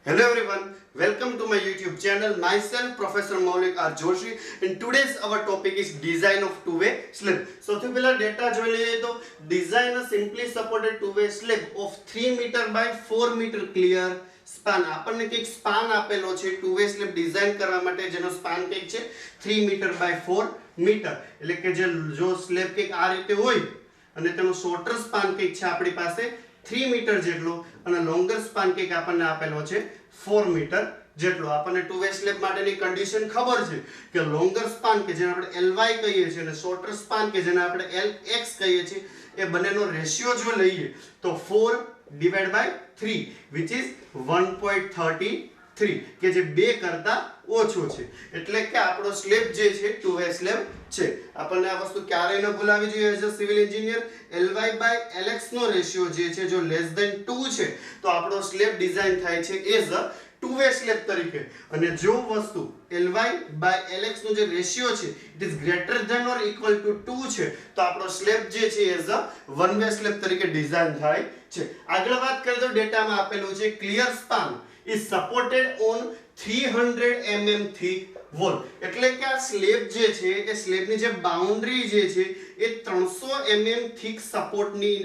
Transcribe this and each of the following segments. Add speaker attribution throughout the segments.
Speaker 1: Hello everyone, welcome to my YouTube channel. Myself Professor Maulik R. Joshi and today's our topic is design of two-way slab. સૌથી પહેલા data જોઈ લઈએ તો design a simply supported two-way slab of 3 meter by 4 meter clear span. આપણને કંઈક span આપેલો છે two-way slab design કરવા માટે જેનો સ્પાન કંઈક છે 3 meter by 4 meter. એટલે કે જો સ્લેબ કંઈક આ રીતે હોય અને તેનો શોર્ટર સ્પાન કંઈક છે આપણી પાસે 3 મીટર જેટલો અને લોંગર સ્પાન કંઈક આપણને આપેલો છે 4 મીટર જેટલો. આપણને ટુ વે સ્લેબ માટેની કન્ડિશન ખબર છે કે લોંગર સ્પાન કે જેને આપણે LY કહીએ છીએ અને શોર્ટર સ્પાન કે જેને આપણે LX કહીએ છીએ એ બંનેનો રેશિયો જો લઈએ તો 4 ડિવાઇડ બાય 3 which is 1.33 કે જે 2 કરતા ઓછો છે. એટલે કે આપણો સ્લેબ જે છે ટુ વે સ્લેબ છે. આપણને આ વસ્તુ ક્યારેય ન ભૂલાવી જોઈએ as a civil engineer. LY by LX નો રેશિયો જે છે જો લેસ ધેન 2 છે તો આપણો સ્લેબ ડિઝાઇન થાય છે as a two way slab તરીકે, અને જો વસ્તુ LY બાય LX નો જે રેશિયો છે it is greater than or equal to 2 છે તો આપણો સ્લેબ જે છે as a one way slab તરીકે ડિઝાઇન થાય છે. આગળ વાત કરીએ તો ડેટામાં આપેલું છે clear span is supported on 300 mm thick wall. એટલે કે આ સ્લેબ જે છે એ સ્લેબની જે બાઉન્ડ્રી જે છે એ 300 mm thick સપોર્ટની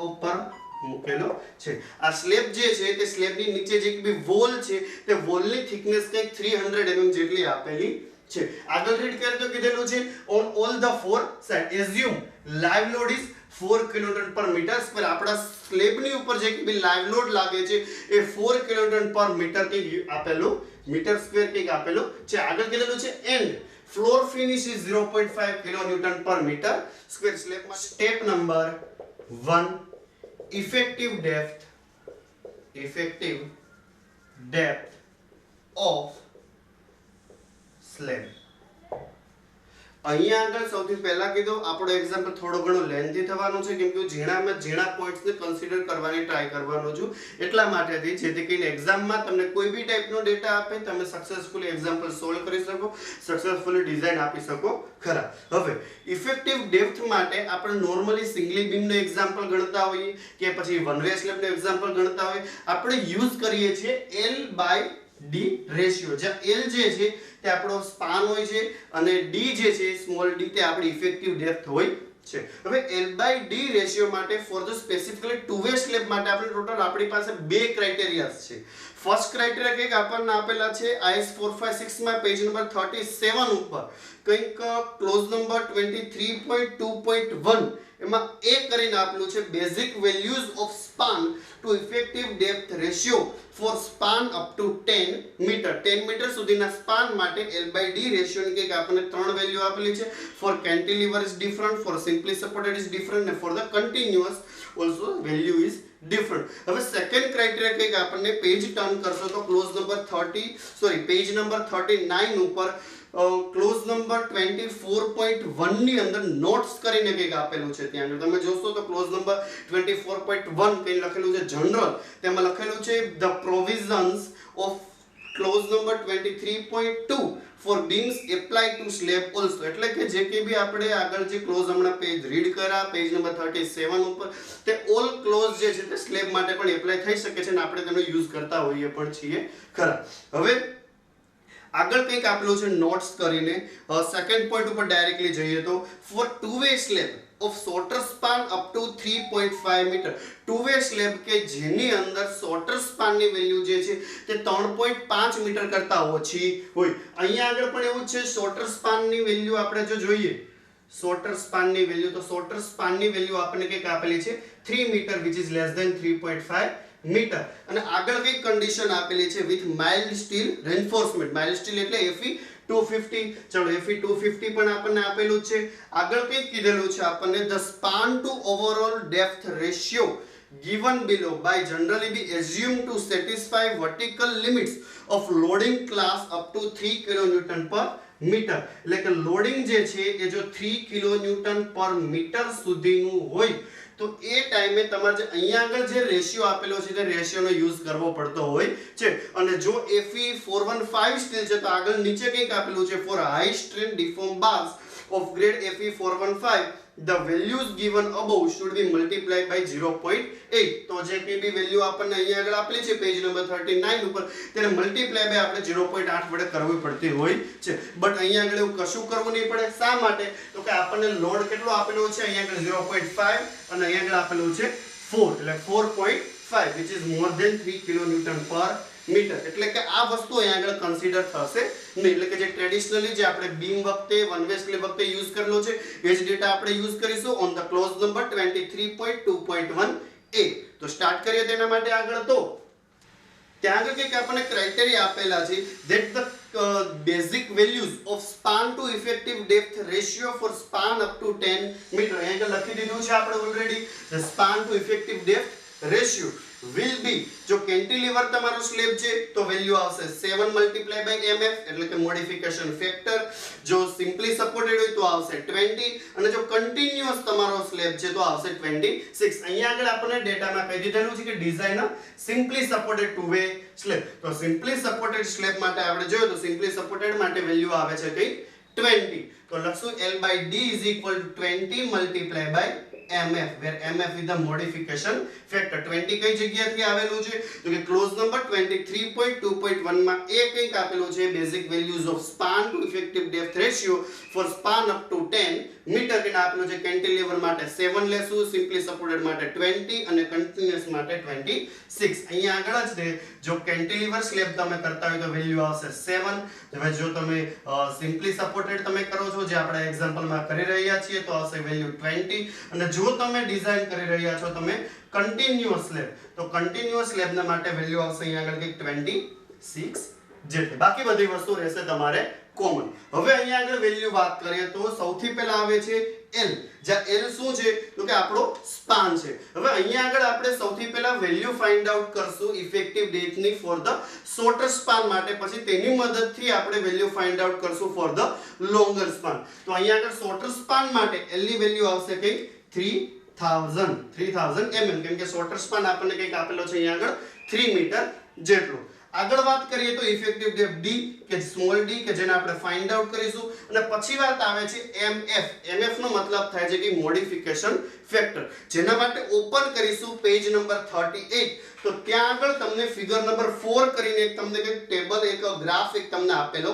Speaker 1: ઉપર મૂકેલો છે. આ સ્લેબ જે છે તે સ્લેબની નીચે જે બી વોલ છે તે વોલની થિકનેસ કંઈક 300 mm જેટલી આપેલી છે. આગળ રીડ કરીએ તો કીધેલું છે on all the four side assume live load is 4 kilonewton per meter square. આપણા સ્લેબની ઉપર જે બી લાઈવ લોડ લાગે છે એ 4 kilonewton per meter કંઈક આપેલું મીટર સ્ક્વેર કંઈક આપેલું છે. આગળ કીધેલું છે and floor finish is 0.5 kilonewton per meter square. સ્લેબમાં step number 1 effective depth of slab. અહીંયા આગળ સૌથી પહેલા કીધું આપણો એક્ઝામ્પલ થોડો ઘણો લેન્થી થવાનો છે કેમ કે ઝીણા પોઈન્ટ્સને કન્સિડર કરવાની ટ્રાય કરવાનો છું એટલા માટેથી, જેથી કરીને એક્ઝામમાં તમને કોઈ બી ટાઈપનો ડેટા આપે તમે સક્સેસફુલી એક્ઝામ્પલ સોલ્વ કરી શકો, સક્સેસફુલી ડિઝાઇન આપી શકો ખરા. હવે ઇફેક્ટિવ ડેપ્થ માટે આપણે નોર્મલી સિંગલી બીમનો એક્ઝામ્પલ ગણતા હોઈએ કે પછી વન વે સ્લેબનો એક્ઝામ્પલ ગણતા હોઈએ, આપણે યુઝ કરીએ છીએ L બાય D રેશિયો. જ્યાં L જે છે તે આપણો સ્પાન હોય છે અને D જે છે સ્મોલ d તે આપણી ઇફેક્ટિવ ડેપ્થ હોય છે. હવે L બાય D રેશિયો માટે for the specifically two way slab માટે આપણે ટોટલ આપણી પાસે બે ક્રાઇટેરિયાસ છે. ફર્સ્ટ ક્રાઇટેરિયા કંઈક આપણને આપેલા છે IS 456 માં પેજ નંબર 37 ઉપર કંઈક ક્લોઝ નંબર 23.2.1 એમાં એ કરીને આપેલું છે basic values of span to effective depth ratio for span up to 10 metre. 10 metre સુધીના સ્પાન માટે L બાય D રેશિયોની કંઈક આપણને ત્રણ વેલ્યુ આપેલી છે. For cantilever is different, for simply supported is different અને for the continuous also value is different. હવે સેકન્ડ ક્રાઇટેરિયા કંઈક આપણને પેજ ટર્ન કરશો તો ક્લોઝ નંબર પેજ નંબર 39 ઉપર ક્લોઝ નંબર 24.1 ની અંદર નોટ્સ કરીને કંઈક આપેલું છે. ત્યાં તમે જોશો તો ક્લોઝ નંબર 24.1 કંઈ લખેલું છે જનરલ, તેમાં લખેલું છે the provisions of clause number 23.2 for beams apply to slab also. એટલે કે જે કે બી આપણે આગળ જે ક્લોઝ હમણાં પેજ રીડ કર્યા પેજ નંબર 37 ઉપર તે ઓલ ક્લોઝ જે છે તે સ્લેબ માટે પણ એપ્લાય થઈ શકે છે અને આપણે તેનો યુઝ કરતા હોઈએ પણ છીએ ખરા. હવે આગળ કંઈક આપેલું છે નોટ્સ કરીને સેકન્ડ પોઈન્ટ ઉપર ડાયરેક્ટલી જઈએ તો for two way slab of shorter span up to 3.5 metre. Two way slab કે જેની અંદર શોર્ટર સ્પાનની વેલ્યુ જે છે તે 3.5 મીટર કરતા ઓછી હોય. અહીંયા આગળ પણ એવું છે શોર્ટર સ્પાનની વેલ્યુ આપણે જો જોઈએ શોર્ટર સ્પાનની વેલ્યુ તો શોર્ટર સ્પાનની વેલ્યુ આપણને કંઈક આપેલી છે 3 metre which is less than 3.5 metre અને આગળ કઈ કન્ડિશન આપેલી છે with mild steel reinforcement. Mild steel એટલે Fe 250. ચલો Fe 250 પણ આપણને આપેલું છે. આગળ કઈ કીધેલું છે આપણને the span to overall depth ratio given below by generally be assumed to satisfy vertical limits of loading class up to 3 kilonewton per meter. એટલે કે લોડિંગ જે છે એ જો 3 kilonewton per meter સુધીનું હોય તો એ ટાઈમે તમારે જે અહીંયા આગળ જે રેશિયો આપેલો છે તે રેશિયોનો યુઝ કરવો પડતો હોય છે. અને જો Fe 415 સ્ટીલ છે તો આગળ નીચે કંઈક આપેલું છે for high strength deform bars of grade Fe 415 the values given above should be multiplied by 0.8 તો જે કે બી વેલ્યુ આપણને અહીંયા આગળ આપેલી છે પેજ નંબર 39 ઉપર તેને મલ્ટીપ્લાય બાય આપણે 0.8 વડે કરવી પડતી હોય છે બટ અહીંયા આગળ એવું કશું કરવું નહીં પડે શા માટે તો કે આપણને લોડ કેટલો આપેલો છે અહીંયા આગળ 0.5 અને અહીંયા આગળ આપેલું છે 4 એટલે 4.5 which is more than 3 kilonewton per metre એટલે કે આ વસ્તુ અહીંયા આગળ કન્સિડર થશે નહીં એટલે કે જે ટ્રેડિશનલી જે આપણે બીમ વખતે વન વે સ્લેબ વખતે યુઝ કરેલો છે એ જ ડેટા આપણે યુઝ કરીશું on the close number 23.2.1a તો સ્ટાર્ટ કરીએ તેના માટે આગળ તો ત્યાં આગળ કે આપણને ક્રાઇટેરિયા આપેલા છે that the basic values of span to effective depth ratio for span up to 10 meter અહીંયા આગળ લખી દીધું છે આપણે already the span to effective depth ratio will be જો કેન્ટિલીવર તમારો સ્લેબ છે તો વેલ્યુ આવશે 7 મલ્ટીપ્લાય બાય mf એટલે કે મોડિફિકેશન ફેક્ટર જો સિમ્પલી સપોર્ટેડ હોય તો આવશે 20 અને જો કન્ટિન્યુઅસ તમારો સ્લેબ છે તો આવશે 26 અહીંયા આગળ આપણને ડેટામાં કહી દીધેલું છે કે design simply supported two way slab તો સિમ્પલી સપોર્ટેડ સ્લેબ માટે આપણે જોયું તો સિમ્પલી સપોર્ટેડ માટે વેલ્યુ આવે છે કઈ 20 તો લખશું L by D is equal to 20 multiplied by mf where mf is the modification factor 20 કઈ જગ્યાથી આવેલું છે તો કે ક્લોઝ નંબર 23.2.1 માં એ કંઈક આપેલું છે basic values of span to effective depth ratio for span up to 10 metre કે આપેલું છે કેન્ટિલીવર માટે 7 લેશું સિમ્પલી સપોર્ટેડ માટે 20 અને કન્ટિન્યુઅસ માટે 26 અહીંયા આગળ જ છે જો કેન્ટિલીવર સ્લેબ તમે કરતા હોય તો વેલ્યુ આવશે 7 હવે જો તમે સિમ્પલી સપોર્ટેડ તમે કરો છો જે આપણે એક્ઝામ્પલમાં કરી રહ્યા છીએ તો આવશે વેલ્યુ 20 અને જો તમે ડિઝાઇન કરી રહ્યા છો તમે કન્ટિન્યુઅસ સ્લેબ તો કન્ટિન્યુઅસ સ્લેબના માટે વેલ્યુ આવશે અહીંયા આગળ કે 26 જેટલી બાકી બધી વસ્તુ રહેશે તમારે કોમન હવે અહીંયા આગળ વેલ્યુ વાત કરીએ તો સૌથી પહેલા આવે છે L જ્યાં L શું છે તો કે આપણો સ્પાન છે હવે અહીંયા આગળ આપણે સૌથી પહેલા વેલ્યુ ફાઇન્ડ આઉટ કરશું ઇફેક્ટિવ ડેપ્થની ફોર ધ શોર્ટર સ્પાન માટે પછી તેની મદદથી આપણે વેલ્યુ ફાઇન્ડ આઉટ કરશું ફોર ધ લોંગર સ્પાન તો અહીંયા આગળ શોર્ટર સ્પાન માટે L ની વેલ્યુ આવશે કઈ 3000 mm કેમ કે શોર્ટર સ્પાન આપણને કંઈક આપેલો છે અહીંયા આગળ 3 મીટર જેટલો આગળ વાત કરીએ તો ઇફેક્ટિવ ડેપ્થ D કે સ્મોલ d કે જેને આપણે ફાઇન્ડ આઉટ કરીશું અને પછી વાત આવે છે mf નો મતલબ થાય છે કે મોડિફિકેશન ફેક્ટર જેના માટે ઓપન કરીશું પેજ નંબર 38 તો ત્યાં આગળ તમને ફિગર નંબર 4 કરીને એક તમને એક ટેબલ એક ગ્રાફ એક તમને આપેલો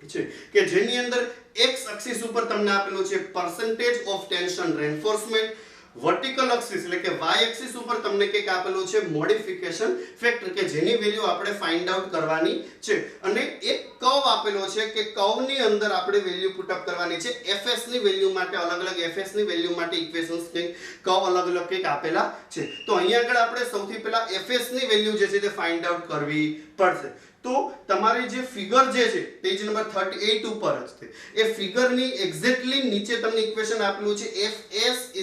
Speaker 1: છે કે જેની અંદર x એક્સિસ ઉપર તમને આપેલું છે percentage of tension reinforcement vertical axis એટલે કે y એક્સિસ ઉપર તમને કંઈક આપેલું છે મોડિફિકેશન ફેક્ટર કે જેની વેલ્યુ આપણે ફાઇન્ડ આઉટ કરવાની છે અને એક કર્વ આપેલો છે કે કર્વની અંદર આપણે વેલ્યુ પુટ અપ કરવાની છે fs ની વેલ્યુ માટે અલગ-અલગ fs ની વેલ્યુ માટે ઇક્વેશન્સ કે કર્વ અલગ-અલગ કંઈક આપેલા છે તો અહીંયા આગળ આપણે સૌથી પહેલા fs ની વેલ્યુ જે છે તે ફાઇન્ડ આઉટ કરવી પડશે તો તમારી જે ફિગર જે છે પેજ નંબર 38 ઉપર જ છે એ ફિગરની એક્ઝેક્ટલી નીચે તમને ઇક્વેશન આપેલું છે fs =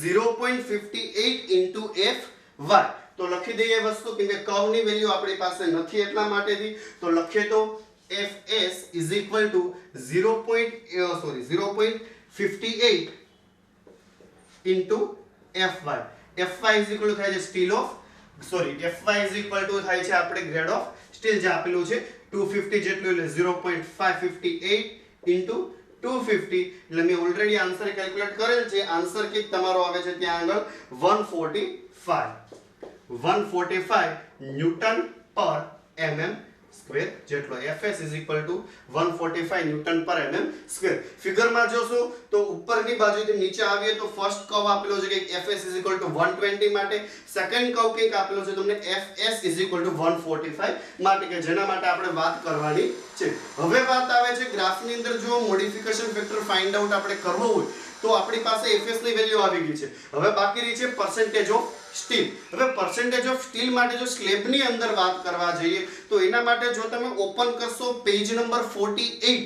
Speaker 1: 0.58 fy તો લખી દઈએ વસ્તુ કેમ કે કર્વ ની વેલ્યુ આપણી પાસે નથી એટલા માટેથી તો લખીએ તો fs = 0.58 fy fy = થાય છે સ્ટીલ ઓફ fy = થાય છે આપણે ગ્રેડ ઓફ સ્ટીલ જે આપેલું છે 250 જેટલું એટલે 0.558 250 એટલે મેં ઓલરેડી આન્સર કેલ્ક્યુલેટ કરેલ છે આન્સર કે તમારો આવે છે ત્યાં આગળ 145 ન્યૂટન પર mm સ્ક્વેર જેટલો fs = 145 ન્યૂટન પર mm સ્ક્વેર ફિગરમાં જોશો તો ઉપરની બાજુથી નીચે આવીએ તો ફર્સ્ટ કર્વ આપેલો છે કે fs = 120 માટે સેકન્ડ કર્વ કે આપેલો છે તમને fs = 145 માટે કે જેના માટે આપણે વાત કરવાની છે હવે વાત આવે છે ગ્રાફની અંદર જો મોડિફિકેશન ફેક્ટર ફાઇન્ડ આઉટ આપણે કરવો હોય તો આપણી પાસે fs ની વેલ્યુ આવી ગઈ છે હવે બાકી રહી છે percentage of સ્ટીલ હવે percentage of સ્ટીલ માટે જો સ્લેબની અંદર વાત કરવા જઈએ તો એના માટે જો તમે ઓપન કરશો પેજ નંબર 48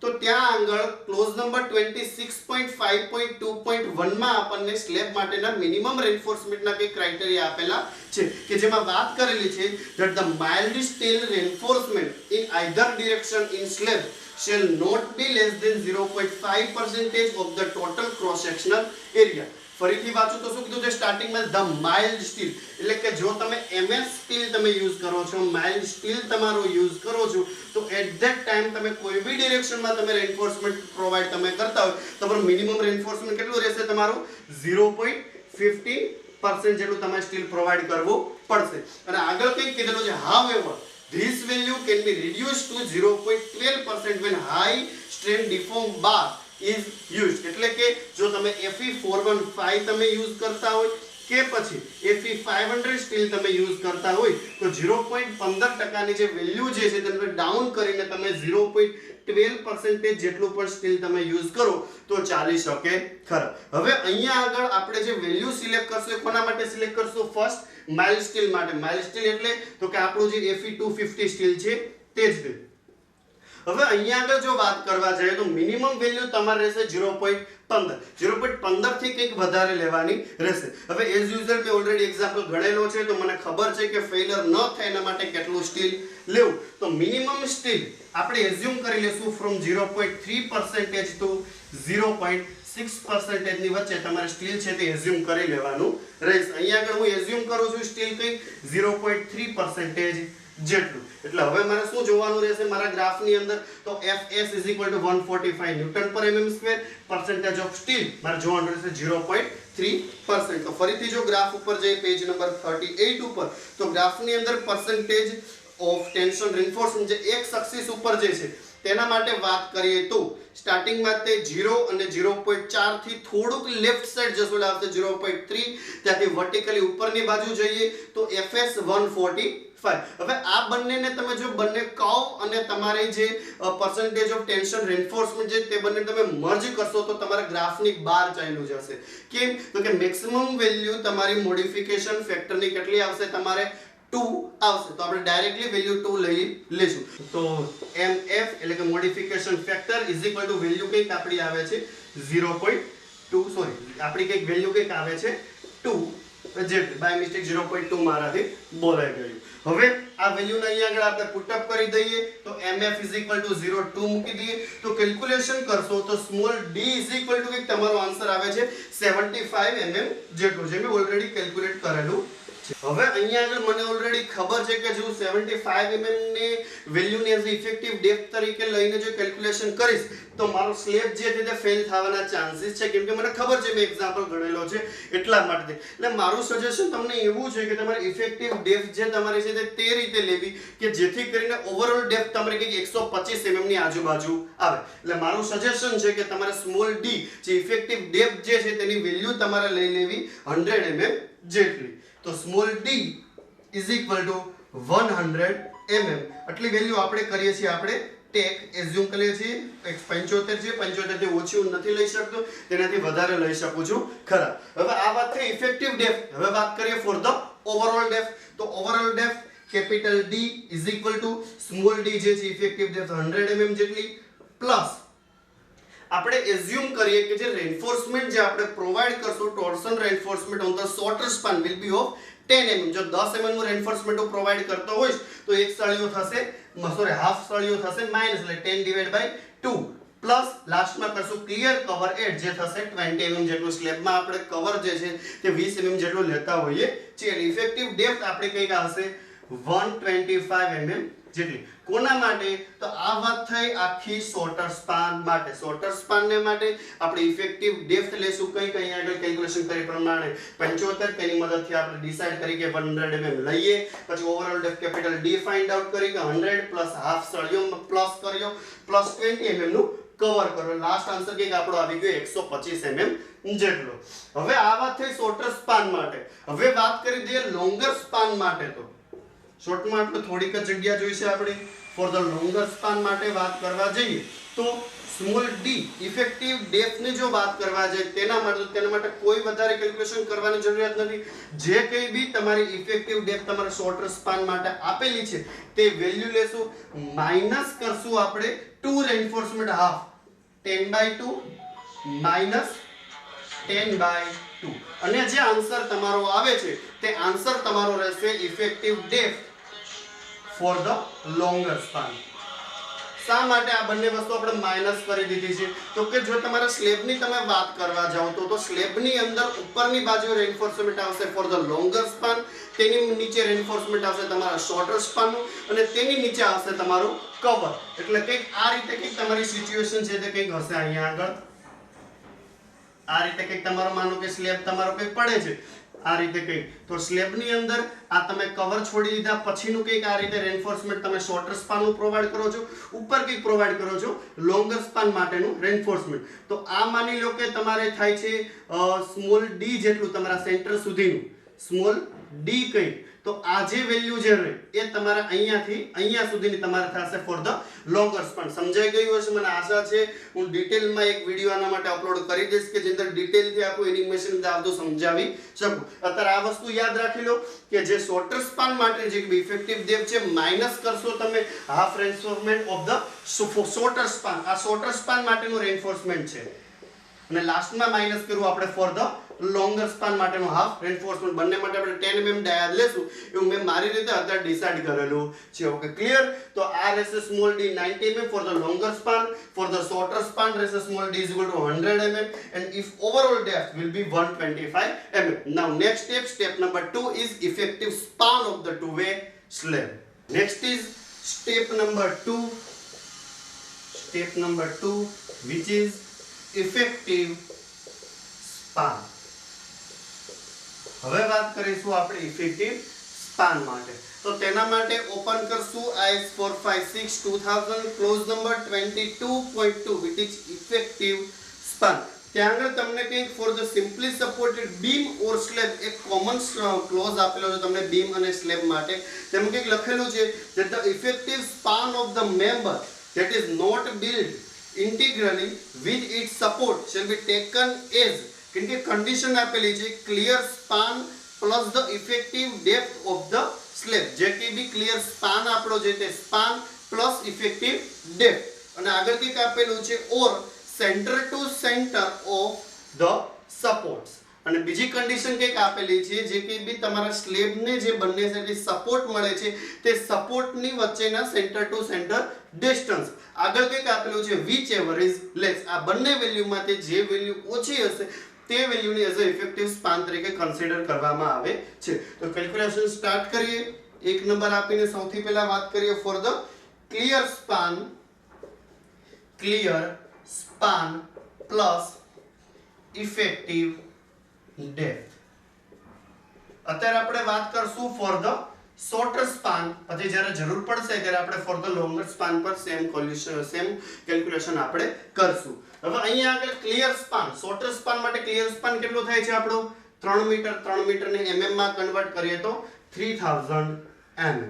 Speaker 1: તો ત્યાં આગળ ક્લોઝ નંબર 26.5.2.1 માં આપણને સ્લેબ માટેના મિનિમમ રેન્ફોર્સમેન્ટના કે ક્રાઇટેરિયા આપેલા છે કે જેમાં વાત કરેલી છે that the mild steel reinforcement in either direction in slab shall not be less than 0.5% of the total cross sectional area ફરીથી વાંચું તો શું કીધું છે સ્ટાર્ટિંગમાં ધ માઇલ્ડ સ્ટીલ, એટલે કે જો તમે MS સ્ટીલ તમે યુઝ કરો છો, માઇલ્ડ સ્ટીલ તમારો યુઝ કરો છો, તો એટ ધેટ ટાઈમ તમે કોઈ બી ડિરેક્શનમાં તમે રેઇનફોર્સમેન્ટ પ્રોવાઈડ તમે કરતા હોય, તમારું મિનિમમ રેઇનફોર્સમેન્ટ કેટલું રહેશે, તમારું 0.15% જેટલું તમારે સ્ટીલ પ્રોવાઈડ કરવું પડશે. અને આગળ કંઈક કીધેલું છે, however this value can be reduced to 0.12% when high strain deformed bar is used. એટલે કે જો તમે Fe415 તમે યુઝ કરતા હોય કે પછી Fe500 સ્ટીલ તમે યુઝ કરતા હોય તો 0.15% ની જે વેલ્યુ જે છે તેને ડાઉન કરીને તમે 0.12% જેટલું પણ સ્ટીલ તમે યુઝ કરો તો ચાલી શકે ખરા. હવે અહીંયા આગળ આપણે જે વેલ્યુ સિલેક્ટ કરશું એ કોના માટે સિલેક્ટ કરશું? ફર્સ્ટ માઇલ્ડ સ્ટીલ માટે. માઇલ્ડ સ્ટીલ એટલે તો કે આપણું જે Fe250 સ્ટીલ છે તે જ છે. હવે અહીંયા આગળ જો વાત કરવા જાય તો મિનિમમ વેલ્યુ તમારે રહેશે 0.15. 0.15 થી કંઈક વધારે લેવાની રહેશે. હવે એઝ યુઝ્યુઅલ મેં ઓલરેડી એક્ઝામ્પલ ગણેલો છે તો મને ખબર છે કે ફેઇલર ન થાય એના માટે કેટલું સ્ટીલ લેવું. તો મિનિમમ સ્ટીલ આપણે એઝ્યુમ કરી લેશું ફ્રોમ 0.3% ટુ 0.6% ની વચ્ચે તમારે સ્ટીલ છે તે એઝ્યુમ કરી લેવાનું રહેશે. અહીંયા આગળ હું એઝ્યુમ કરું છું સ્ટીલ કંઈક 0.3% જેટલું. એટલે હવે મારે શું જોવાનું રહેશે મારા ગ્રાફની અંદર? તો Fs = 145 ન્યૂટન પર mm², percentage of steel મારે જોવાનું રહેશે 0.3%. તો ફરીથી જો ગ્રાફ ઉપર જઈએ પેજ નંબર 38 ઉપર, તો ગ્રાફની અંદર percentage of tension reinforcement જે x axis ઉપર જે છે તેના માટે વાત કરીએ તો સ્ટાર્ટિંગમાં તે 0 અને 0.4 થી થોડુંક લેફ્ટ સાઈડ જશો એટલે આવશે 0.3, ત્યાંથી વર્ટિકલી ઉપરની બાજુ જઈએ તો Fs 145. હવે આ બંનેને તમે જો બંને કર્વ અને તમારી જે percentage of tension reinforcement જે તે બંને તમે મર્જ કરશો તો તમારા ગ્રાફની બહાર ચાલ્યું જશે. કેમ? તો કે મેક્સિમમ વેલ્યુ તમારી મોડિફિકેશન ફેક્ટરની કેટલી આવશે? તમારે 2 આવશે. તો આપણે ડાયરેક્ટલી વેલ્યુ 2 લઈ લેશું. તો MF એટલે કે મોડિફિકેશન ફેક્ટર = વેલ્યુ કંઈક આપણી આવે છે 0.2, સોરી આપણી કંઈક વેલ્યુ કંઈક આવે છે 2 જેટલી, બાય મિસ્ટેક 0.2 મારાથી બોલાઈ ગયું. હવે આ વેલ્યુને અહીંયા આગળ આપણે પુટ અપ કરી દઈએ તો MF = 0.2 મૂકી દઈએ તો કેલ્ક્યુલેશન કરશો તો સ્મોલ d = કંઈક તમારો આન્સર આવે છે 75 mm જેટલું, જે મેં ઓલરેડી કેલ્ક્યુલેટ કરેલું. હવે અહીંયા આગળ મને ઓલરેડી ખબર છે કે જો 75 mm ની વેલ્યુની એઝ ઇફેક્ટિવ ડેપ્થ તરીકે લઈને જો કેલ્ક્યુલેશન કરીશ તો મારો સ્લેબ જે છે તે ફેલ થવાના ચાન્સીસ છે, કેમ કે મને ખબર છે મેં એક્ઝામ્પલ ગણેલો છે એટલા માટે. એટલે મારું સજેશન તમને એવું છે કે તમારે ઇફેક્ટિવ ડેપ્થ જે તમારી છે તે રીતે લેવી કે જેથી કરીને ઓવરઓલ ડેપ્થ તમારે કંઈક 125 mm ની આજુબાજુ આવે. એટલે મારું સજેશન છે કે તમારે સ્મોલ d જે ઇફેક્ટિવ ડેપ્થ જે છે તેની વેલ્યુ તમારે લઈ લેવી 100 mm જેટલી. તો સ્મોલ d = 100 mm આટલી વેલ્યુ આપણે કરીએ છીએ, આપણે ટેક એઝ્યુમ કરીએ છીએ 75 છે, 75 થી ઓછી હું નથી લઈ શકતો, તેનાથી વધારે લઈ શકું છું ખરા. હવે આ વાત થઈ ઇફેક્ટિવ ડેપ્થ. હવે વાત કરીએ ફોર ધ ઓવરઓલ ડેપ્થ. તો overall depth capital D = small d જે છે ઇફેક્ટિવ ડેપ્થ 100 mm જેટલી પ્લસ આપણે એઝ્યુમ કરીએ કે જે રેઇનફોર્સમેન્ટ જે આપણે પ્રોવાઈડ કરશું torsion reinforcement on the shorter span will be of 10 mm. જો 10 mm નું રેઇનફોર્સમેન્ટ પ્રોવાઈડ કરતો હોય તો એક સળિયો થશે, સોરી હાફ સળિયો થશે માઈનસ એટલે 10/2 પ્લસ લાસ્ટમાં કરશું ક્લિયર કવર એટ જે થશે 20 mm જેટલું. સ્લેબમાં આપણે કવર જે છે તે 20 mm જેટલું લેતા હોઈએ છીએ. ઇફેક્ટિવ ડેપ્થ આપણે કંઈક આવશે 125 mm જેટલી. કોના માટે? તો આ વાત થઈ આખી શોર્ટર સ્પાન માટે. શોર્ટર સ્પાનને માટે આપણે ઇફેક્ટિવ ડેપ્થ લેશું કંઈક અહીંયા આગળ કેલ્ક્યુલેશન કરી પ્રમાણે 75, તેની મદદથી આપણે ડિસાઈડ કરી કે 100 mm લઈએ. પછી overall depth capital D find out કરી કે 100 પ્લસ હાફ સળિયો પ્લસ કર્યો પ્લસ 20 mm નું કવર કરો. લાસ્ટ આન્સર કંઈક આપણો આવી ગયો 125 mm જેટલો. હવે આ વાત થઈ શોર્ટર સ્પાન માટે. હવે વાત કરી દઈએ લોંગર સ્પાન માટે. તો શોર્ટમાં આપણે થોડીક જ જગ્યા જોઈશે આપણે. ફોર ધ લોંગર સ્પાન માટે વાત કરવા જઈએ તો સ્મોલ d ઇફેક્ટિવ ડેપ્થની જો વાત કરવા જાય તેના માટે કોઈ વધારે કેલ્ક્યુલેશન કરવાની જરૂરિયાત નથી. જે કંઈ બી તમારી ઇફેક્ટિવ ડેપ્થ તમારા શોર્ટર સ્પાન માટે આપેલી છે તે વેલ્યુ લેશું, માઈનસ કરશું આપણે 2 રેઇનફોર્સમેન્ટ હાફ 10/2 માઈનસ 10/2 અને જે આન્સર તમારો આવે છે તે આન્સર તમારો રહેશે effective depth four the longer span. શા માટે આ બંને વસ્તુ આપણે માઈનસ કરી દીધી છે? તો કે જો તમારા સ્લેબની તમે વાત કરવા જાઓ તો સ્લેબની અંદર ઉપરની બાજુ રેઇન્ફોર્સમેન્ટ આવશે ફોર ધ લોંગર સ્પાન, તેની નીચે રેઇન્ફોર્સમેન્ટ આવશે તમારા શોર્ટર સ્પાનનું, અને તેની નીચે આવશે તમારું કવર. એટલે કંઈક આ રીતે કંઈક તમારી સિચ્યુએશન છે તે કંઈક હશે. અહીંયા આગળ આ રીતે કંઈક તમારો માનો કે સ્લેબ તમારો કંઈક પડે છે આ રીતે કંઈક, તો સ્લેબની અંદર આ તમે કવર છોડી દીધા પછીનું કંઈક આ રીતે રેઇન્ફોર્સમેન્ટ તમે શોર્ટર સ્પાનનું પ્રોવાઈડ કરો છો, ઉપર કંઈક પ્રોવાઈડ કરો છો લોંગર સ્પાન માટેનું રેઇન્ફોર્સમેન્ટ. તો આ માની લો કે તમારે થાય છે સ્મોલ ડી જેટલું તમારા સેન્ટર સુધીનું, સ્મોલ ડી કંઈક, તો આ જે વેલ્યુ જે રહે એ તમારા અહીંયાથી અહીંયા સુધીની તમારે થશે ફોર ધ લોંગર સ્પાન. સમજાઈ ગયું હશે મને આશા છે. હું ડિટેલમાં એક વિડીયો આના માટે અપલોડ કરી દઈશ કે જેની અંદર ડિટેલથી આખું એનિમેશન આવતું સમજાવી શકું. અત્યારે આ વસ્તુ યાદ રાખી લો કે જે શોર્ટર સ્પાન માટે જે ઇફેક્ટિવ ડેપ્થ છે માઇનસ કરશો તમે half reinforcement of the shorter span. આ શોર્ટર સ્પાન માટેનું રેઇન્ફોર્સમેન્ટ છે, અને લાસ્ટમાં માઇનસ કર્યું આપણે ફોર ધ લોંગર સ્પાન માટેનો હાફ રેઇન્ફોર્સમેન્ટ. બંને માટે આપણે 10 mm ડાયડ લેશું એવું મેં મારી રીતે અત્યારે ડિસાઈડ કરેલું છે. Okay, clear? તો આ રહેશે small d 90 mm for the longer span, for the shorter span રહેશે small d is equal to 100 mm, and if overall depth will be 125 mm. Now next step number 2 is effective span of the two-way slab. Next is step number 2 which is effective span. હવે વાત કરીશું આપણે effective span માટે. તો તેના માટે open કરશું IS 456 2000 clause number 22.2 which is effective span. ત્યાં આગળ તમને કંઈક for the simply supported beam or slab એક કોમન ક્લોઝ આપેલો છે તમને બીમ અને સ્લેબ માટે. તેમાં કંઈક લખેલું છે that the effective span of the member that is not built integrally with its support shall be taken as, કેમ કે કન્ડિશન આપેલી છે clear span plus the effective depth of the slab. જે કે બી ક્લિયર સ્પાન આપણો જે તે span plus effective depth, અને આગળ કંઈક આપેલું છે or centre to centre of the supports. અને બીજી કન્ડિશન કંઈક આપેલી છે જે કે બી તમારા સ્લેબને જે બંને સાઈડથી સપોર્ટ મળે છે તે સપોર્ટની વચ્ચેના સેન્ટર ટુ સેન્ટર ડિસ્ટન્સ. આગળ કંઈક આપેલું છે which ever is less. આ બંને વેલ્યુમાંથી જે વેલ્યુ ઓછી હશે તે વેલ્યુની એઝ અ ઇફેક્ટિવ સ્પાન તરીકે કન્સિડર કરવામાં આવે છે. તો કેલ્ક્યુલેશન સ્ટાર્ટ કરીએ. એક નંબર આપીને સૌથી પહેલા વાત કરીએ for the clear span plus effective depth. અત્યારે આપણે વાત કરશું ફોર ધ શોર્ટર સ્પાન, પછી જ્યારે જરૂર પડશે ત્યારે આપણે ફોર ધ લોંગર સ્પાન પર સેમ કેલ્ક્યુલેશન આપણે કરશું. હવે અહીંયા આગળ ક્લિયર સ્પાન, શોર્ટર સ્પાન માટે ક્લિયર સ્પાન કેટલો થાય છે આપણો 3 મીટર. 3 મીટરને mm માં કન્વર્ટ કરીએ તો 3000 mm.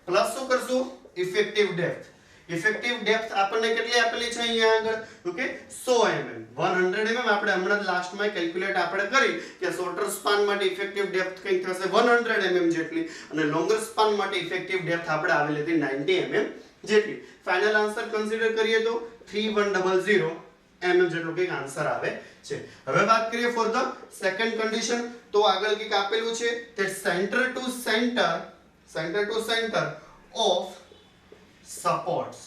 Speaker 1: પ્લસ શું કરશું ઇફેક્ટિવ ડેપ્થ. ઇફેક્ટિવ ડેપ્થ આપણને કેટલી આપેલી છે અહીંયા આગળ? Okay, 100 mm. 100 mm આપણે હમણાં જ લાસ્ટમાં કેલ્ક્યુલેટ આપણે કરી કે શોર્ટર સ્પાન માટે ઇફેક્ટિવ ડેપ્થ કંઈક થશે 100 mm જેટલી, અને લોંગર સ્પાન માટે ઇફેક્ટિવ ડેપ્થ આપણે આવેલી હતી 90 mm જેટલી. ફાઇનલ આન્સર કન્સિડર કરીએ તો 3100 mm જેટલો કંઈક આન્સર આવે છે. હવે વાત કરીએ ફોર ધ સેકન્ડ કન્ડિશન. તો આગળ કંઈક આપેલું છે કે centre to centre of supports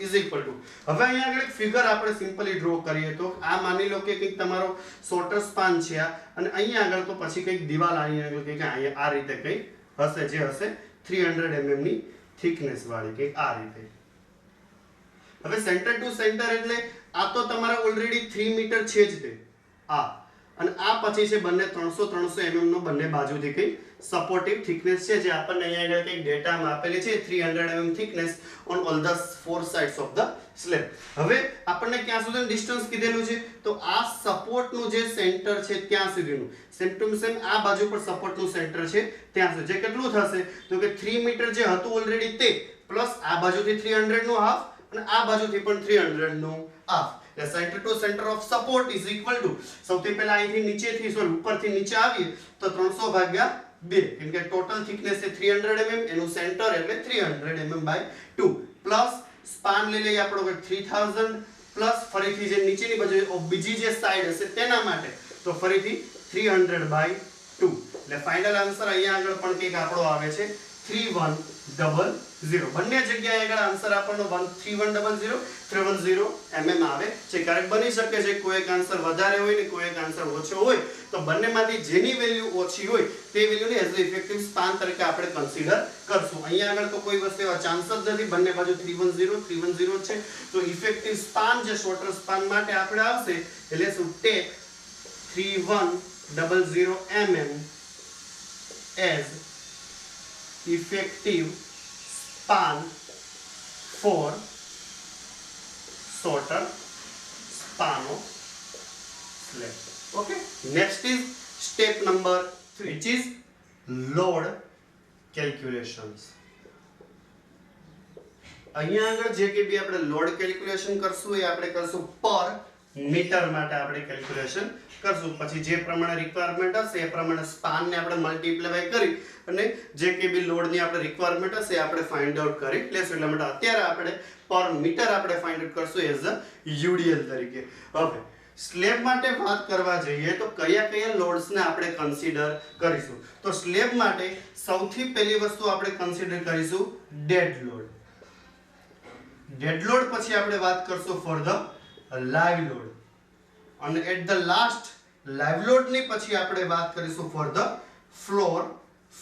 Speaker 1: is equal two. હવે અહીંયા આગળ એક ફિગર આપણે સિમ્પલી ડ્રો કરીએ તો આ માની લો કે કંઈક તમારો શોર્ટર સ્પાન છે આ, અને અહીંયા આગળ તો પછી કંઈક દિવાલ અહીંયા આગળ કંઈક આ રીતે કંઈક હશે જે હશે 300 mm ની થિકનેસ વાળી કંઈક આ રીતે. હવે સેન્ટર ટુ સેન્ટર એટલે આ તો તમારા ઓલરેડી 3 મીટર છે જ તે આ, અને આ પછી છે બંને 300 mm નો બંને બાજુથી કંઈક સપોર્ટિવ થિકનેસ છે જે આપણને અહીંયા આગળ કંઈક ડેટામાં આપેલી છે 300 mm thickness on all the 4 sides of the slab. હવે આપણને ક્યાં સુધીનું ડિસ્ટન્સ કીધેલું છે? તો આ સપોર્ટનું જે સેન્ટર છે ત્યાં સુધીનું, સેમ ટુ સેમ આ બાજુ પર સપોર્ટનું સેન્ટર છે ત્યાં સુધી, જે કેટલું થશે તો કે 3 મીટર જે હતું ઓલરેડી તે પ્લસ આ બાજુથી 300 નું હાફ અને આ બાજુથી પણ 300 નું half. Centre to centre of support is equal two, સૌથી પહેલા અહીંથી નીચેથી ઉપરથી નીચે આવીએ તો 300 ભાગ્યા 2, કેમ કે ટોટલ થિકનેસ છે 300 mm, એનું સેન્ટર એટલે 300 mm by 2 પ્લસ સ્પાન લઈ લઈએ આપણો કે 3000 પ્લસ ફરીથી જે નીચેની બાજુ બીજી જે સાઈડ હશે તેના માટે તો ફરીથી 300 by 2. એટલે ફાઇનલ આન્સર અહીંયા આગળ પણ કંઈક આપણો આવે છે 3100 બંને જગ્યાએ આગળ આન્સર આપણનો 3100 310 mm આવે છે. ક્યારેક બની શકે છે કોઈ એક આન્સર વધારે હોય ને કોઈ એક આન્સર ઓછો હોય, તો બંનેમાંથી જેની વેલ્યુ ઓછી હોય તે વેલ્યુને એઝ અ ઇફેક્ટિવ સ્પાન તરીકે આપણે કન્સિડર કરશું. અહીંયા આગળ તો કોઈ વસ્તુ એવા ચાન્સ જ નથી, બંને બાજુ 310 છે, તો ઇફેક્ટિવ સ્પાન જે શોર્ટર સ્પાન માટે આપણે આવશે એટલે શું tech 3100 mm as effective span for shorter span of slab. Okay, next is step number 3, which is load calculations. અહીંયા આગળ જે કે બી આપણે લોડ કેલ્ક્યુલેશન કરશું એ આપણે કરશું પર મીટર માટે આપણે કેલ્ક્યુલેશન કરશું. પછી જે પ્રમાણે રિક્વાયરમેન્ટ હશે એ પ્રમાણે સ્પાન ને આપણે મલ્ટીપ્લાય કરી અને જે કે બી લોડ ની આપણે રિક્વાયરમેન્ટ હશે એ આપણે ફાઇન્ડ આઉટ કરી લેશું. એટલા માટે અત્યારે આપણે પર મીટર આપણે ફાઇન્ડ આઉટ કરશું એઝ અ યુડીએલ તરીકે. હવે સ્લેબ માટે વાત કરવા જઈએ તો કયા કયા લોડ્સ ને આપણે કન્સિડર કરીશું. તો સ્લેબ માટે સૌથી પહેલી વસ્તુ આપણે કન્સિડર કરીશું ડેડ લોડ. ડેડ લોડ પછી આપણે વાત કરશું ફોર ધ લાઈવ લોડ, અને at the last live load ની પછી આપણે વાત કરીશું ફોર ધ ફ્લોર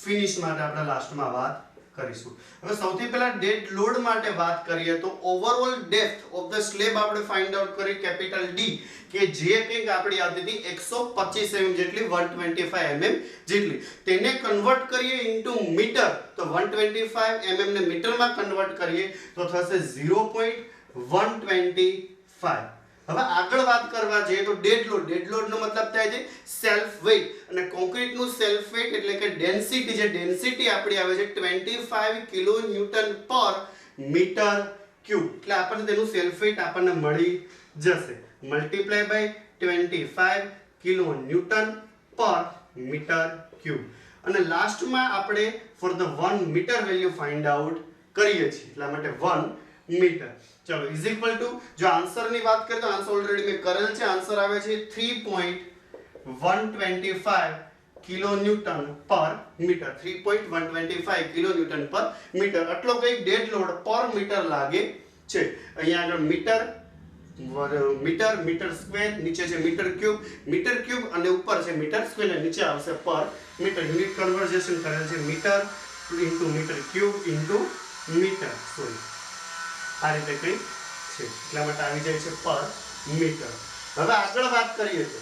Speaker 1: ફિનિશ માટે આપણે લાસ્ટમાં વાત કરીશું. હવે સૌથી પહેલા ડેડ લોડ માટે વાત કરીએ તો overall depth of the slab આપણે ફાઇન્ડ આઉટ કરી કેપિટલ ડી, કે જે કંઈક આપણી આવતી હતી 125 mm જેટલી 125 mm જેટલી. તેને કન્વર્ટ કરીએ ઇન્ટુ મીટર તો 125 mm ને મીટરમાં કન્વર્ટ કરીએ તો થશે 0.125. હવે આગળ વાત કરવા જઈએ તો ડેડ લોડ નો મતલબ થાય છે સેલ્ફ વેઇટ, અને કોન્ક્રીટ નું સેલ્ફ વેઇટ એટલે કે ડેન્સિટી, જે ડેન્સિટી આપણી આવે છે 25 kilo newton per metre cube, એટલે આપણને તેનું સેલ્ફ વેઇટ આપણને મળી જશે multiply by 25 kilo newton per metre cube. અને લાસ્ટમાં આપણે for the 1 metre value find out કરીએ છીએ, એટલા માટે 1 મીટર. ચલો ઇઝ ઇક્વલ ટુ, જો આન્સર ની વાત કરીએ તો આન્સર ઓલરેડી મેં કરેલ છે. આન્સર આવે છે 3.125 kilo newton per metre. 3.125 kilo newton per metre આટલો કંઈક ડેડ લોડ પર મીટર લાગે છે. અહીંયા આગળ મીટર સ્ક્વેર, નીચે છે મીટર ક્યુબ અને ઉપર છે મીટર સ્ક્વેર, અને નીચે આવશે પર મીટર. યુનિટ કન્વર્ઝેશન કરેલ છે metre into metre cube into metre, sorry આ રીતે કંઈ છે, એટલા માટે આવી જાય છે પર મીટર. હવે આગળ વાત કરીએ તો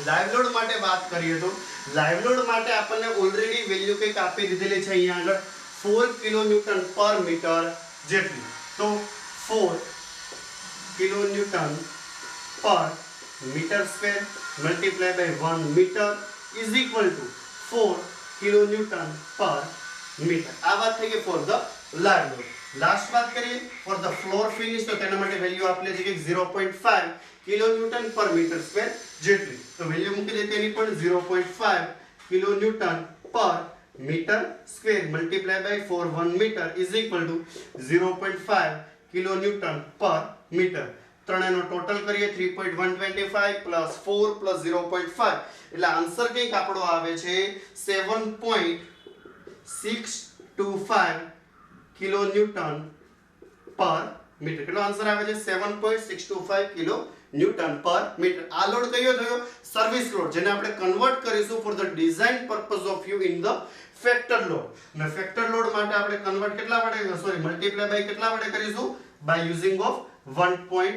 Speaker 1: લાઈવ લોડ માટે વાત કરીએ તો લાઈવ લોડ માટે આપણને ઓલરેડી વેલ્યુ કંઈક આપી દીધેલી છે અહીંયા આગળ 4 કિલો ન્યૂટન પર મીટર જેટલી. તો 4 kilo newton per metre square multiply by 1 metre is equal to 4 kilo newton per metre. આ વાત થઈ ગઈ for the live load. Last વાત કરીએ ફોર ધ ફ્લોર ફિનિશ, તો તેના માટે વેલ્યુ આપેલી છે કે 0.5 kilo newton per metre square જેટલી. તો વેલ્યુ મૂકી દે તેની પણ 0.5 kilo newton per metre square multiply by 1 metre is equal to 0.5 kilo newton per metre. ત્રણેયનો ટોટલ કરીએ 3.125 પ્લસ 4 પ્લસ 0.5 એટલે આન્સર કંઈક આપણો આવે છે 7.625 કિલો ન્યૂટન પર મીટર. કેટલો આન્સર આવે છે 7.625 કિલો ન્યૂટન પર મીટર. આ લોડ કયો થયો? સર્વિસ લોડ, જેને આપણે કન્વર્ટ કરીશું for the design purpose of you in the factor load. અને ફેક્ટર લોડ માટે આપણે કન્વર્ટ કેટલા વડે, સોરી મલ્ટીપ્લાય બાય કેટલા વડે કરીશું? By using of 1.5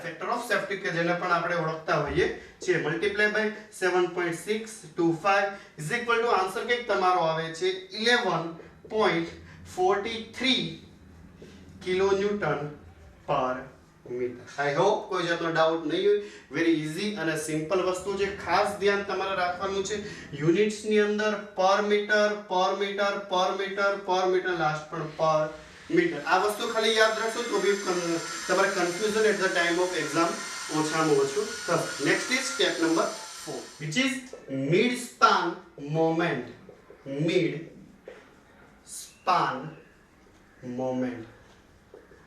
Speaker 1: factor of safety, કે જેને પણ આપણે ઓળખતા હોઈએ છીએ. Multiply by 7.625 is equal to answer કંઈક તમારો આવે છે 11.43 kilo newton per metre. I hope કોઈ જાતનો ડાઉટ નહીં હોય. વેરી ઈઝી અને સિમ્પલ વસ્તુ છે. ખાસ ધ્યાન તમારે રાખવાનું છે યુનિટ્સ ની અંદર પર મીટર લાસ્ટ પણ પર મીટર. આ વસ્તુ ખાલી યાદ રાખશો તો બી તમારે confusion at the time of exam ઓછામાં ઓછું થશે. Next is step number 4 which is mid span moment.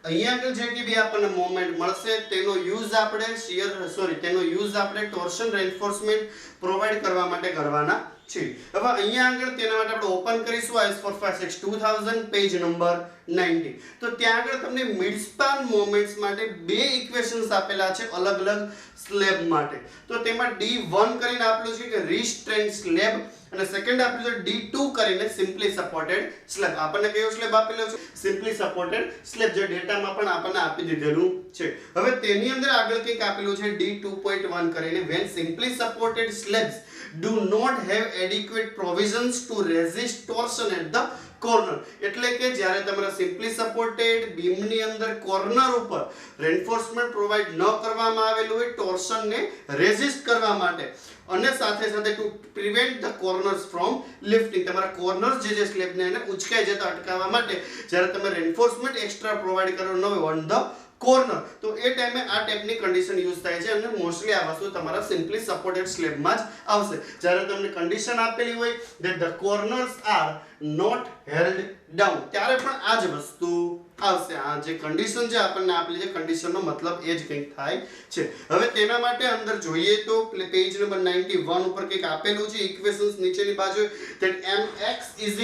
Speaker 1: અહીંયા આગળ જે કે બી આપણને મોમેન્ટ મળશે તેનો યુઝ આપણે ટોર્શન રેન્ફોર્સમેન્ટ પ્રોવાઈડ કરવા માટે કરવાના છે. હવે અહીંયા આગળ તેના માટે આપણે ઓપન કરીશું IS456 2000 પેજ નંબર 90. તો ત્યાં આગળ તમને મિડ સ્પાન મોમેન્ટ્સ માટે બે ઇક્વેશન્સ આપેલા છે અલગ અલગ સ્લેબ માટે. તો તેમાં D1 કરીને આપેલું છે કે રિસ્ટ્રેન્ડ સ્લેબ અને સેકન્ડ આપેલું છે D2 કરીને સિમ્પલી સપોર્ટેડ સ્લેબ. આપણને કયો સ્લેબ આપેલો છે? સિમ્પલી સપોર્ટેડ સ્લેબ, જે ડેટામાં પણ આપણને આપી દીધેલું છે. હવે તેની અંદર આગળ કંઈક આપેલું છે D2.1 કરીને when simply supported slabs do not have adequate provisions to resist torsion at the corner. એટલે કે જ્યારે તમારા સિમ્પલી સપોર્ટેડ બીમની અંદર કોર્નર ઉપર રેન્ફોર્સમેન્ટ પ્રોવાઈડ ન કરવામાં આવેલું હોય ટોર્શનને રેઝિસ્ટ કરવા માટે અને સાથે સાથે two prevent the corners from lifting, તમારા કોર્નર્સ જે સ્લેબને એને ઉચકાઈ જતા અટકાવવા માટે જ્યારે તમે રેન્ફોર્સમેન્ટ એક્સ્ટ્રા પ્રોવાઈડ કરો ન હોય ઓન ધ કોર્નર, તો એ ટાઈમે આ ટાઈપની કન્ડિશન યુઝ થાય છે અને મોસ્ટલી આ વસ્તુ તમારા સિમ્પલી સપોર્ટેડ સ્લેબમાં જ આવશે. જ્યારે તમને કન્ડિશન આપેલી હોય that the corners are not held down, ત્યારે પણ આ જ વસ્તુ આવશે. આ જે કન્ડિશન જે આપણને આપેલી છે કન્ડિશનનો મતલબ એ જ કંઈક થાય છે. હવે તેના માટે અંદર જોઈએ તો પેજ નંબર 91 ઉપર કંઈક આપેલું છે ઇક્વેશન્સ નીચેની બાજુ that mx is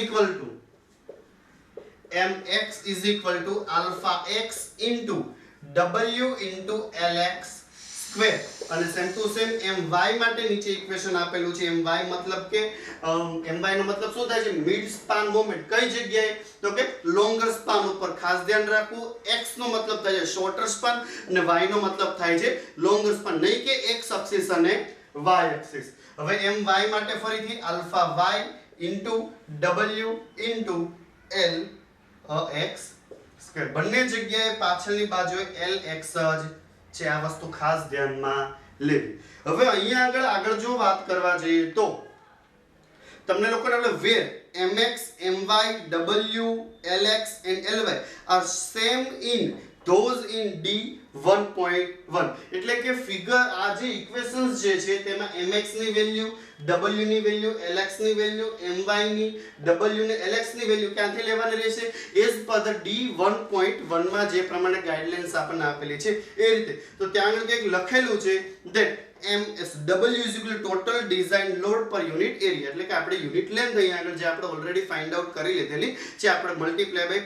Speaker 1: equal to alpha x into w into lx square અને સેમ ટુ સેમ my માટે નીચે ઇક્વેશન આપેલું છે. my મતલબ કે my નો મતલબ શું થાય છે? Mid span moment. કઈ જગ્યાએ? તો કે લોંગર સ્પાન ઉપર. ખાસ ધ્યાન રાખવું, x નો મતલબ થાય છે શોર્ટર સ્પાન અને y નો મતલબ થાય છે લોંગર સ્પાન, નહીં કે x એક્સિસ અને y એક્સિસ. હવે my માટે ફરીથી alpha y into w into l x square. બંને જગ્યાએ પાછળની બાજુએ lx જ છે. આ વસ્તુ ખાસ ધ્યાનમાં લેવી. હવે અહીંયા આગળ જો વાત કરવા જઈએ તો તમને લોકોને આપણે where mx my w lx and ly are same in those in D1.1, એટલે કે ફિગર આ જે ઇક્વેશન્સ જે છે તેમાં mx ની વેલ્યુ, w ની વેલ્યુ, lx ની વેલ્યુ, my ની, w ને lx ની વેલ્યુ ક્યાંથી લેવાની રહેશે? એઝ પર ધ D1.1 માં જે પ્રમાણે ગાઈડલાઈન્સ આપણને આપેલી છે એ રીતે. તો ત્યાં આગળ કંઈક લખેલું છે that w is equal to total design load per unit area, એટલે કે આપણે યુનિટ લેન્થ અહીંયા આગળ જે આપણે ઓલરેડી ફાઇન્ડ આઉટ કરી લીધેલી છે આપણે મલ્ટીપ્લાય બાય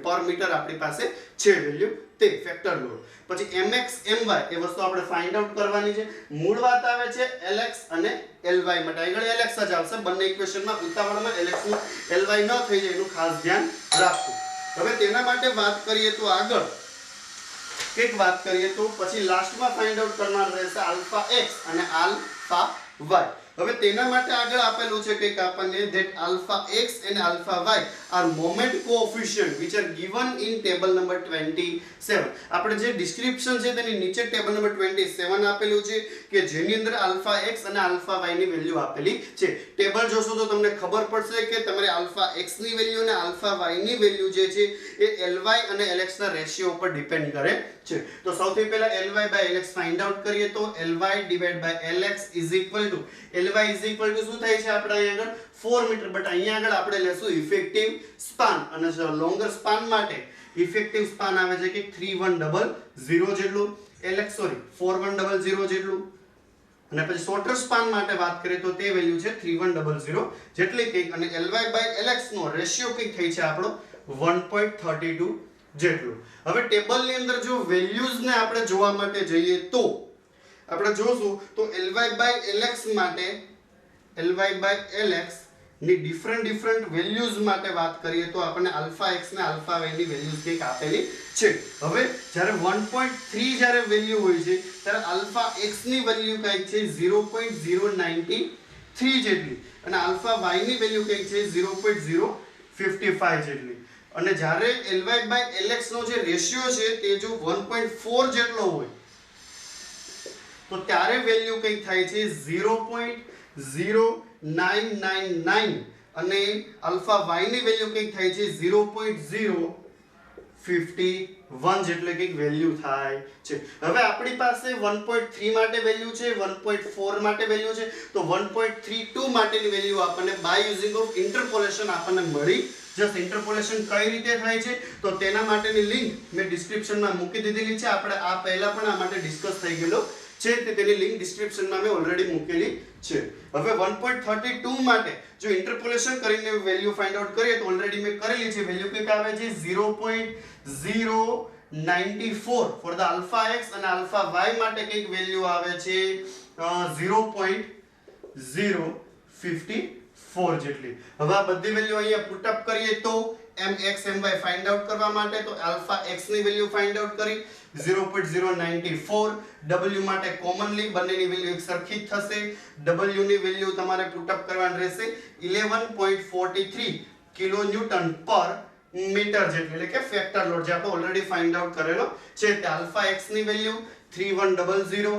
Speaker 1: પર મીટર આપણી પાસે છે વેલ્યુ તે ફેક્ટર લોડ. પછી mx my એ વસ્તુ આપણે ફાઇન્ડ આઉટ કરવાની છે. મૂળ વાત આવે છે lx અને ly માટે. આગળ lx જ આવશે બંને ઇક્વેશનમાં. ઉતાવળમાં lx નું ly ન થઈ જાય એનું ખાસ ધ્યાન રાખવું. હવે તેના માટે વાત કરીએ તો આગળ કંઈક વાત કરીએ તો પછી લાસ્ટમાં ફાઇન્ડ આઉટ કરવાનું રહેશે આલ્ફા x અને આલ્ફા y. હવે તેના માટે આગળ આપેલું છે કંઈક આપણને that alpha x and alpha y are moment coefficient which are given in table number 27. આપણે જે ડિસ્ક્રિપ્શન છે તેની નીચે ટેબલ નંબર 27 આપેલું છે કે જેની અંદર alpha x અને alpha y ની વેલ્યુ આપેલી છે. ટેબલ જોશો તો તમને ખબર પડશે કે તમારે alpha x ની વેલ્યુ અને alpha y ની વેલ્યુ જે છે એ ly અને lx ના રેશિયો ઉપર ડિપેન્ડ કરે છે. તો સૌથી પહેલા ly by lx find out કરીએ તો ly divided by lx is equal to ly is equal to શું થાય છે આપણે અહીંયા આગળ 4 મીટર, બટ અહીંયા આગળ આપણે લેશું ઇફેક્ટિવ સ્પાન અને લોંગર સ્પાન માટે ઇફેક્ટિવ સ્પાન આવે છે કે 3100 જેટલું, lx 4100 જેટલું અને પછી શોર્ટર સ્પાન માટે વાત કરીએ તો તે વેલ્યુ છે 3100 જેટલી કંઈક અને ly by lx નો રેશિયો કંઈક થઈ છે આપણો 1.32 જેટલું. હવે ટેબલની અંદર જો વેલ્યુઝ ને આપણે જોવા માટે જઈએ તો આપણે જોશું તો ly by lx માટે ly by lx ની ડિફરન્ટ વેલ્યુઝ માટે વાત કરીએ તો આપણને આલ્ફા x ને આલ્ફા y ની વેલ્યુઝ કંઈક આપેલી છે. હવે જ્યારે 1.3 જ્યારે વેલ્યુ હોય છે ત્યારે આલ્ફા x ની વેલ્યુ કંઈક છે 0.093 જેટલી અને આલ્ફા y ની વેલ્યુ કંઈક છે 0.055 જેટલી. અને જ્યારે ly by lx નો જે રેશિયો છે તે જો 1.4 જેટલો હોય તો ત્યારે વેલ્યુ કંઈક થાય છે 0.0999 અને આલ્ફા y ની વેલ્યુ કંઈક થાય છે 0.051 જેટલે કંઈક વેલ્યુ થાય છે. હવે આપણી પાસે 1.3 માટે વેલ્યુ છે, 1.4 માટે વેલ્યુ છે, તો 1.32 માટેની વેલ્યુ આપણને બાય યુઝિંગ ઓફ ઇન્ટરપોલેશન આપણને મળી જસ્ટ. ઇન્ટરપોલેશન કઈ રીતે થાય છે તો તેના માટેની લિંક મેં ડિસ્ક્રિપ્શનમાં મૂકી દીધેલી છે. આપણે આ પહેલા પણ આ માટે ડિસ્કસ થઈ ગયેલો છે તે તેની લિંક ડિસ્ક્રિપ્શનમાં મેં ઓલરેડી મૂકેલી છે. હવે 1.32 માટે જો ઇન્ટરપોલેશન કરીને વેલ્યુ ફાઇન્ડ આઉટ કરીએ તો ઓલરેડી મેં કરેલી છે. વેલ્યુ કંઈક આવે છે 0.094 ફોર ધ આલ્ફા x અને આલ્ફા y માટે કંઈક વેલ્યુ આવે છે 0.054 જેટલી. હવે આ બધી વેલ્યુ અહીંયા પુટ અપ કરીએ તો mx my ફાઇન્ડ આઉટ કરવા માટે તો આલ્ફા x ની વેલ્યુ ફાઇન્ડ આઉટ કરી 0.094. w માટે કોમનલી બંનેની વેલ્યુ એક સરખી જ થશે. w ની વેલ્યુ તમારે પુટ અપ કરવાની રહેશે 11.43 કિલો ન્યૂટન પર મીટર જેટલી, એટલે કે ફેક્ટર લોડ જે આપણે ઓલરેડી ફાઇન્ડ આઉટ કરેલો છે. તે આલ્ફા x ની વેલ્યુ 3100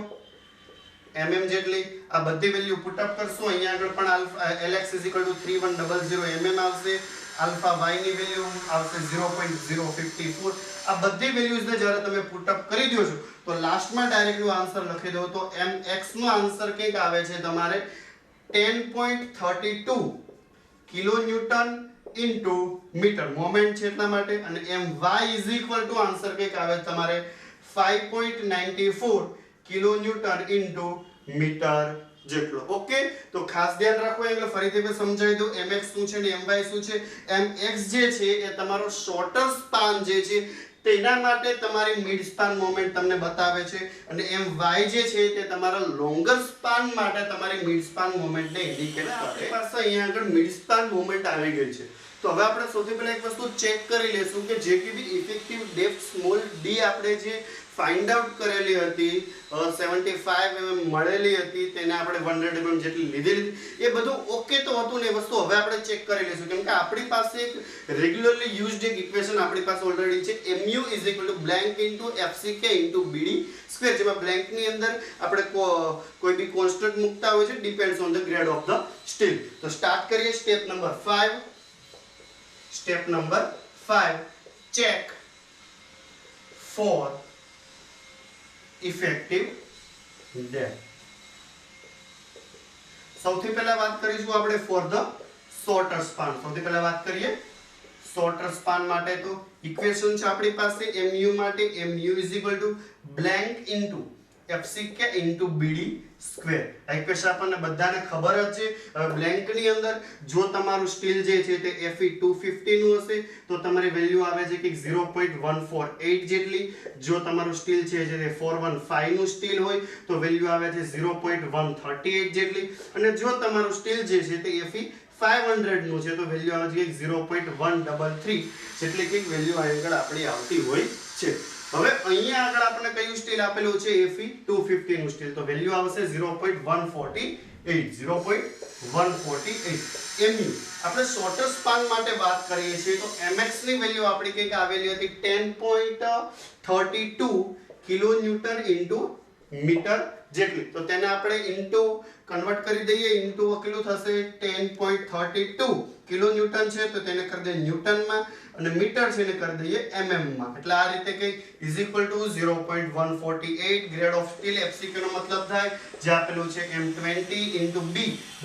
Speaker 1: mm જેટલી. આ બધી વેલ્યુ પુટ અપ કરશું. અહીંયા આગળ પણ આલ્ફા lx 3100 mm આવશે. આલ્ફા y ની વેલ્યુ આવશે 0.054. આ બધી વેલ્યુઝને જ્યારે તમે પુટ અપ કરી દો છો તો લાસ્ટમાં ડાયરેક્ટલી આન્સર લખી દો તો mx નો આન્સર કંઈક આવે છે તમારે 10.32 kilo newton into metre moment છે એટલા માટે. અને my is equal to answer કંઈક આવે તમારે 5.94 કિલો ન્યૂટન ઇન્ટુ મીટર જેટલો. ઓકે, તો ખાસ ધ્યાન રાખો. એટલે ફરીથી મેં સમજાવી દઉં mx શું છે ને my શું છે. mx જે છે એ તમારો શોર્ટર સ્પાન જે છે તેના માટે તમારી મિડ સ્પાન મોમેન્ટ તમને બતાવે છે અને my જે છે તે તમારા લોંગર સ્પાન માટે તમારી મિડ સ્પાન મોમેન્ટને ઇન્ડિકેટ કરે. આપણી પાસે અહીંયા આગળ મિડ સ્પાન મોમેન્ટ આવી ગઈ છે. તો હવે આપણે સૌથી પહેલા એક વસ્તુ ચેક કરી લેશું કે જે કે બી ઇફેક્ટિવ ડેપ્થ સ્મોલ d આપણે જે ફાઇન્ડ આઉટ કરેલી હતી 75 mm મળેલી હતી તેને આપણે 100 mm જેટલી લીધેલી હતી. એ બધું ઓકે તો હતું ને એ વસ્તુ હવે આપણે ચેક કરી લઈશું કેમ કે આપણી પાસે એક રેગ્યુલરલી યુઝડ એક ઇક્વેશન આપણી પાસે ઓલરેડી છે mu blank fck bd square, જેમાં બ્લેન્ક ની અંદર આપણે કોઈ બી કોન્સ્ટન્ટ મૂકતા હોય છે depends on the grade of the steel. તો સ્ટાર્ટ કરીએ step number 5. Step number 5 check for effective depth. સૌથી પહેલા વાત કરીશું આપણે ફોર ધ શોર્ટર સ્પાન. સૌથી પહેલા વાત કરીએ શોર્ટર સ્પાન માટે તો ઇક્વેશન છે આપણી પાસે mu માટે mu blank fck bd square. આ ઇક્વેશન આપણને બધાને ખબર જ છે. બ્લેન્ક ની અંદર જો તમારું સ્ટીલ જે છે તે Fe 250 નું હશે તો તમારી વેલ્યુ આવે છે કે 0.148 જેટલી. જો તમારું સ્ટીલ છે જે 415 નું સ્ટીલ હોય તો વેલ્યુ આવે છે 0.138 જેટલી. અને જો તમારું સ્ટીલ જે છે તે Fe 500 નું છે તો વેલ્યુ આવે છે 0.133 જેટલી કંઈક વેલ્યુ આગળ આપણી આવતી હોય છે. હવે અહીંયા આગળ આપણને કયું સ્ટીલ આપેલું છે Fe 250 નું સ્ટીલ તો વેલ્યુ આવશે 0.148 0.148 mu. આપણે શોર્ટર સ્પાન માટે વાત કરીએ છીએ તો mx ની વેલ્યુ આપણી કંઈક આવેલી હતી 10.32 કિલો ન્યૂટન ઇન્ટુ મીટર જેટલી. તો તેને આપણે ઇન્ટુ કન્વર્ટ કરી દઈએ. ઇન્ટુ કેટલું થશે 10.32 કિલો ન્યૂટન છે તો તેને કરી દઈએ ન્યૂટનમાં અને મીટર છે ને કરી દઈએ mm માં. એટલે આ રીતે કે is equal two 0.148 grade of steel fck નો મતલબ થાય જે આપેલું છે m20 ઇન્ટુ b.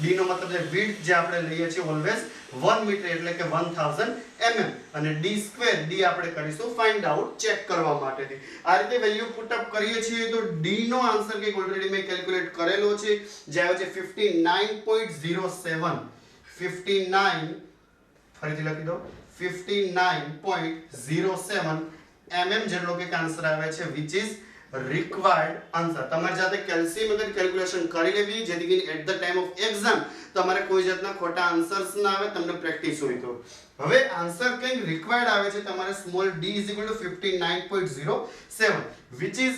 Speaker 1: b નો મતલબ છે વિડ્થ જે આપણે લઈએ છીએ ઓલવેઝ 1 મીટર એટલે કે 1000 mm અને d સ્ક્વેર d આપણે કરીશું ફાઇન્ડ આઉટ ચેક કરવા માટેથી. આ રીતે વેલ્યુ પુટ અપ કરીએ છીએ તો d નો આન્સર કે ઓલરેડી મેં કેલ્ક્યુલેટ કરેલો છે જે આવે છે 59.07 59 ફરીથી લખી દો 59.07 mm જેટલો કે આન્સર આવે છે which is required answer. તમારી જાતે કેલ્શિયમ અગર કેલ્ક્યુલેશન કરી લેવી જેથી કરીને at the time of exam તમારે કોઈ જાતના ખોટા આન્સર્સ ના આવે, તમને પ્રેક્ટિસ હોય તો. હવે આન્સર કંઈક રિક્વાયર્ડ આવે છે તમારે small d 59.07 which is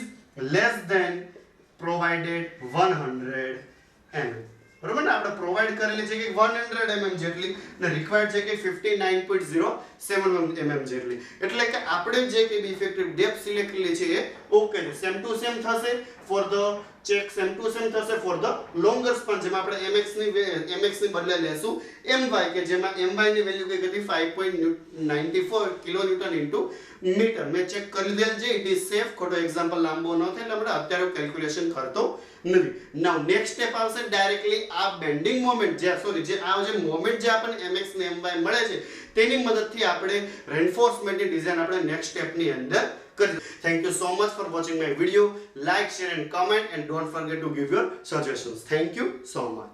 Speaker 1: less than provided 100 mm. બરોબર ને, આપણે પ્રોવાઈડ કરેલી છે કે 100 mm જેટલી અને રિક્વાયર્ડ છે કે 59.07 mm જેટલી. એટલે કે આપણે જે કે ઇફેક્ટિવ ડેપ્થ સિલેક્ટ કરેલી છે એ ઓકે છે. સેમ ટુ સેમ થશે for the check, same to same થશે ફોર ધ લોંગર સ્પાન જેમાં આપણે mx ની બદલે લેશું my કે જેમાં my ની વેલ્યુ કઈ હતી 5.94 કિલો ન્યૂટન ઇન્ટુ મીટર. મેં ચેક કરી લીધેલ છે. It is safe. ખોટો એક્ઝામ્પલ લાંબો ન થાય એટલે આપણે અત્યારે કેલ્ક્યુલેશન કરતો નથી. નાઉ નેક્સ્ટ સ્ટેપ આવશે ડાયરેક્ટલી આ બેન્ડિંગ મોમેન્ટ જે મોમેન્ટ જે આપણને mx ને my મળે છે તેની મદદથી આપણે રેન્ફોર્સમેન્ટની ડિઝાઇન આપણે નેક્સ્ટ સ્ટેપની અંદર કરી. Thank you so much for watching my video. Like, share and comment and don't forget to give your suggestions. Thank you so much.